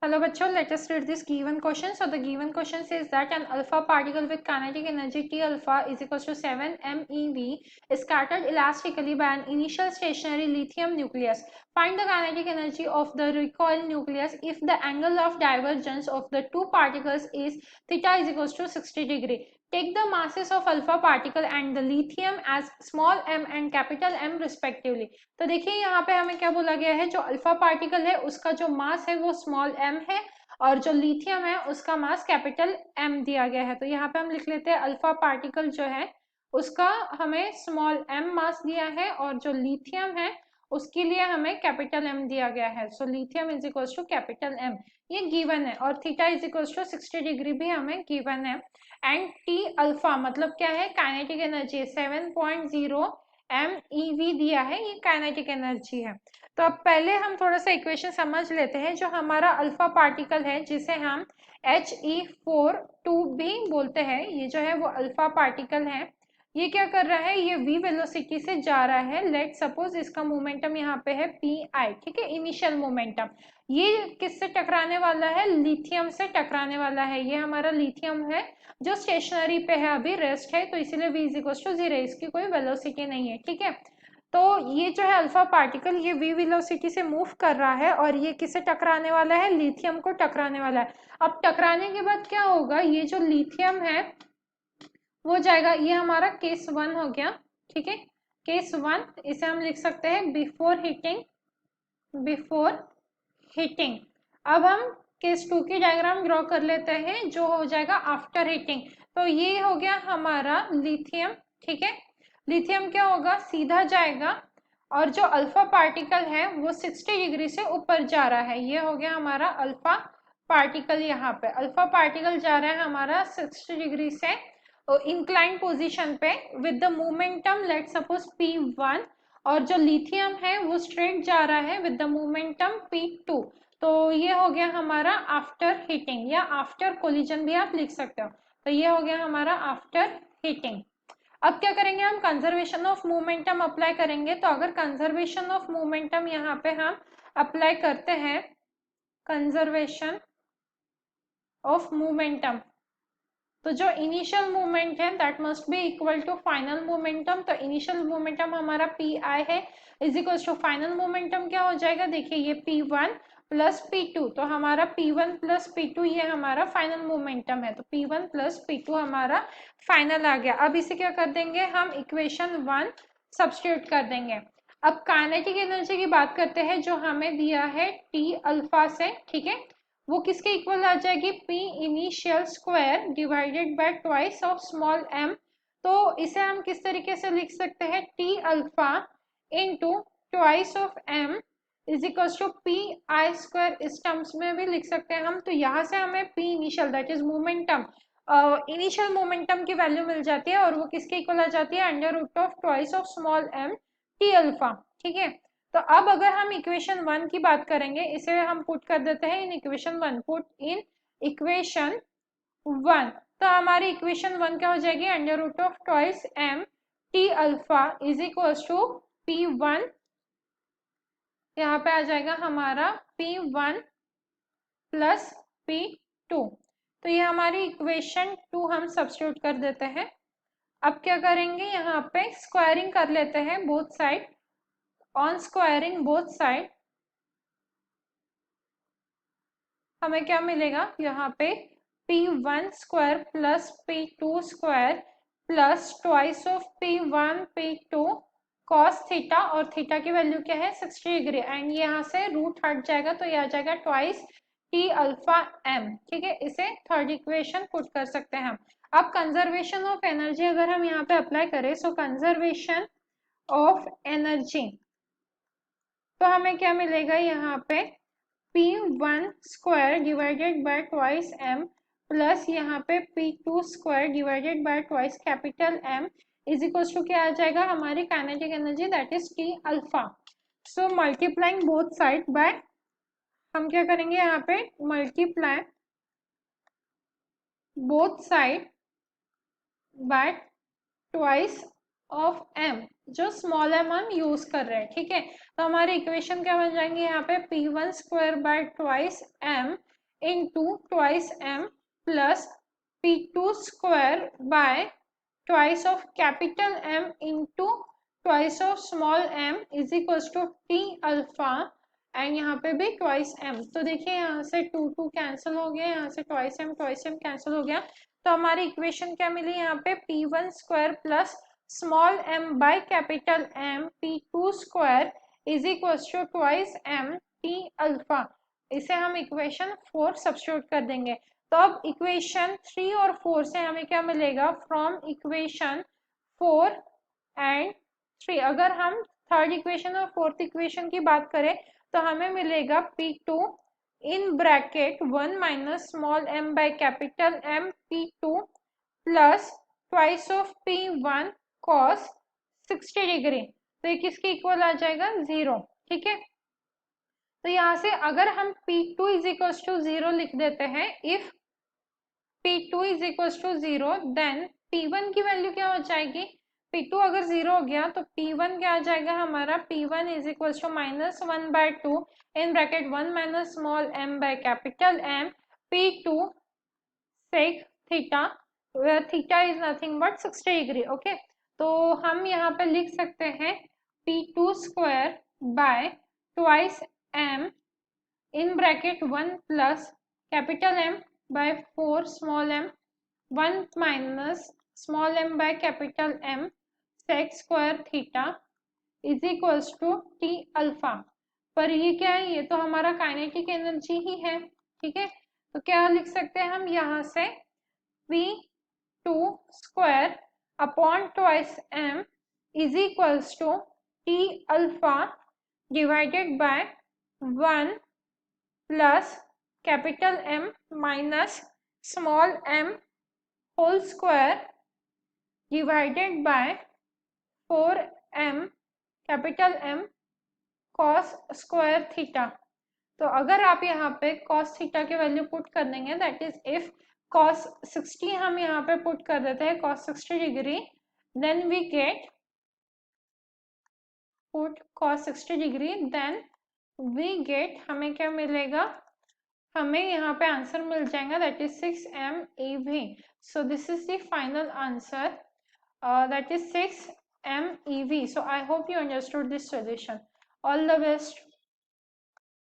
Hello bachcho, let us read this given question. So the given question says that an alpha particle with kinetic energy T alpha is equals to 7 MeV is scattered elastically by an initial stationary lithium nucleus. Find the kinetic energy of the recoil nucleus if the angle of divergence of the two particles is theta is equals to 60 degree. Take the masses of alpha particle and the lithium as small m and capital M respectively. तो देखिए यहाँ पे हमें क्या बोला गया है, जो अल्फा पार्टिकल है उसका जो मास है वो स्मॉल m है और जो लिथियम है उसका मास कैपिटल M दिया गया है। तो यहाँ पे हम लिख लेते हैं अल्फा पार्टिकल जो है उसका हमें स्मॉल m मास दिया है और जो लिथियम है उसके लिए हमें कैपिटल M दिया गया है। So lithium is equals to capital M, ये गिवन है। और theta is equals to 60 degree भी हमें गिवन है। एंड टी अल्फा मतलब क्या है, काइनेटिक एनर्जी 7.0 MeV दिया है, ये काइनेटिक एनर्जी है। तो अब पहले हम थोड़ा सा इक्वेशन समझ लेते हैं। जो हमारा अल्फा पार्टिकल है जिसे हम He42 भी बोलते हैं, ये जो है वो अल्फा पार्टिकल है। ये क्या कर रहा है, ये v वेलोसिटी से जा रहा है। लेट सपोज इसका मोमेंटम यहाँ पे है pi, ठीक है, इनिशियल मोमेंटम। ये किससे टकराने वाला है, लिथियम से टकराने वाला है। ये हमारा लिथियम है जो स्टेशनरी पे है, अभी रेस्ट है, तो इसीलिए v इज इक्वल टू 0, इसकी कोई वेलोसिटी नहीं है, ठीक है। तो ये जो है अल्फा पार्टिकल ये v वेलोसिटी से मूव कर रहा है और ये किसे टकराने वाला है, लिथियम को टकराने वाला है। अब टकराने के बाद क्या होगा, ये जो लिथियम है वो जाएगा, ये हमारा केस 1 हो गया, ठीक है। केस 1 इसे हम लिख सकते हैं बिफोर हिटिंग, बिफोर हिटिंग। अब हम केस 2 की डायग्राम ड्रॉ कर लेते हैं जो हो जाएगा आफ्टर हीटिंग। तो ये हो गया हमारा लिथियम, ठीक है। लिथियम क्या होगा, सीधा जाएगा और जो अल्फा पार्टिकल है वो 60 डिग्री से ऊपर जा रहा है। ये हो गया हमारा अल्फा पार्टिकल। यहाँ पे अल्फा पार्टिकल जा रहा है हमारा 60 डिग्री से इंक्लाइन पोजीशन पे with the momentum let suppose P1, और जो लिथियम है वो स्ट्रेट जा रहा है विद द मोमेंटम P2। तो ये हो गया हमारा आफ्टर हीटिंग या आफ्टर कोलिजन भी आप लिख सकते हो। तो ये हो गया हमारा आफ्टर हीटिंग। अब क्या करेंगे, हम कंजर्वेशन ऑफ मोमेंटम अप्लाई करेंगे। तो अगर कंजर्वेशन ऑफ मोमेंटम यहाँ पे हम अप्लाई करते हैं, कंजर्वेशन ऑफ मोमेंटम, तो जो इनिशियल मोमेंट है that must be equal to final momentum. तो इनिशियल मोमेंटम हमारा Pi है is equal to final momentum क्या हो जाएगा, देखिए ये P1 प्लस P2। तो हमारा P1 प्लस P2 ये हमारा फाइनल मोमेंटम है। तो P1 प्लस P2 हमारा फाइनल आ गया। अब इसे क्या कर देंगे, हम इक्वेशन 1 सब्स्टिट्यूट कर देंगे। अब काइनेटिक एनर्जी की बात करते हैं जो हमें दिया है T अल्फा से, ठीक है। वो किसके इक्वल आ जाएगी, P initial square divided by twice of small m। तो इसे हम किस तरीके से लिख सकते हैं, T alpha into twice of m is equal to P I square. इस टर्म्स में भी लिख सकते हैं हम। तो यहाँ से हमें P initial that is momentum, initial momentum की वैल्यू मिल जाती है और वो किसके इक्वल आ जाती है, under root of twice of small m T alpha, ठीक है। तो अब अगर हम इक्वेशन 1 की बात करेंगे, इसे हम पुट कर देते हैं in equation 1, put in equation 1। तो हमारी इक्वेशन 1 क्या हो जाएगी, under root of twice m T alpha is equal to P1, यहाँ पे आ जाएगा हमारा P1 प्लस P2। तो ये हमारी इक्वेशन 2 हम सब्स्टिट्यूट कर देते हैं। अब क्या करेंगे, यहाँ पे स्क्वायरिंग कर लेते हैं both side. On squaring both side हमें क्या मिलेगा, यहाँ पे P1 square plus P2 square plus twice of P1 P2 cos theta, और थीटा की वैल्यू क्या है 60 डिग्री। एंड यहाँ से रूट हट जाएगा तो ये आ जाएगा ट्वाइस T अल्फा m, ठीक है। इसे थर्ड इक्वेशन पुट कर सकते हैं हम। अब कंजर्वेशन ऑफ एनर्जी अगर हम यहाँ पे अप्लाई करें, सो कंजर्वेशन ऑफ एनर्जी, तो हमें क्या मिलेगा यहाँ पे P1 square divided by twice m plus यहाँ पे P2 square divided by twice capital M is equal to क्या आ जाएगा, हमारी kinetic energy that is T alpha. So multiplying both side by, हम क्या करेंगे यहाँ पे multiply both side by twice of m जो स्मॉल एम हम यूज कर रहे हैं, ठीक है। तो हमारी इक्वेशन क्या बन जाएंगे यहाँ पे, p1 square by twice m into twice m plus p2 square by twice of capital M into twice of small m is equals to t alpha and यहाँ पे भी ट्वाइस m। तो देखिए यहाँ से 2 कैंसिल हो गया, यहाँ से ट्वाइस m कैंसिल हो गया। तो हमारी इक्वेशन क्या मिली यहाँ पे, p1 square plus small m by capital M p2 square is equals to twice m t alpha. इसे हम इक्वेशन 4 सब्स्टिट्यूट कर देंगे। तो अब इक्वेशन 3 और 4 से हमें क्या मिलेगा, फ्रॉम इक्वेशन 4 एंड 3 अगर हम थर्ड इक्वेशन और फोर्थ इक्वेशन की बात करें तो हमें मिलेगा p2 in bracket 1 minus small m by capital M p2 plus twice of p1 cos 60 degree. तो ये किसके इक्वल आ जाएगा, 0, ठीक है। तो यहाँ से अगर हम p2 इज इक्वल्स टू 0 लिख देते हैं, if p2 is equals to 0 then p1 की वैल्यू क्या हो जाएगी, p2 अगर 0 हो गया तो p1 क्या आ जाएगा हमारा, p1 is equals to minus 1 by 2 in bracket 1 minus small m by capital M p2 sec theta, where theta is nothing but 60 degree, okay. तो हम यहाँ पे लिख सकते हैं p2 square by twice m in bracket 1 plus capital M by 4 small m 1 minus small m by capital M sec square theta is equals to t alpha. पर ये क्या है, ये तो हमारा काइनेटिक एनर्जी ही है, ठीक है। तो क्या लिख सकते हैं हम यहाँ से, v2 square upon twice m is equals to t alpha divided by 1 plus capital M minus small m whole square divided by 4m capital M cos square theta. तो अगर आप यहाँ पे cos थीटा के वैल्यू पुट कर देंगे, that is if cos 60 हम यहाँ पे पुट कर देते हैं, cos 60 degree, then we get put cos 60 degree, then we get, हमें क्या मिलेगा, हमें यहाँ पे आंसर मिल जाएगा, that is 6m EV। So this is the final answer, that is 6m EV. So I hope you understood this solution. All the best.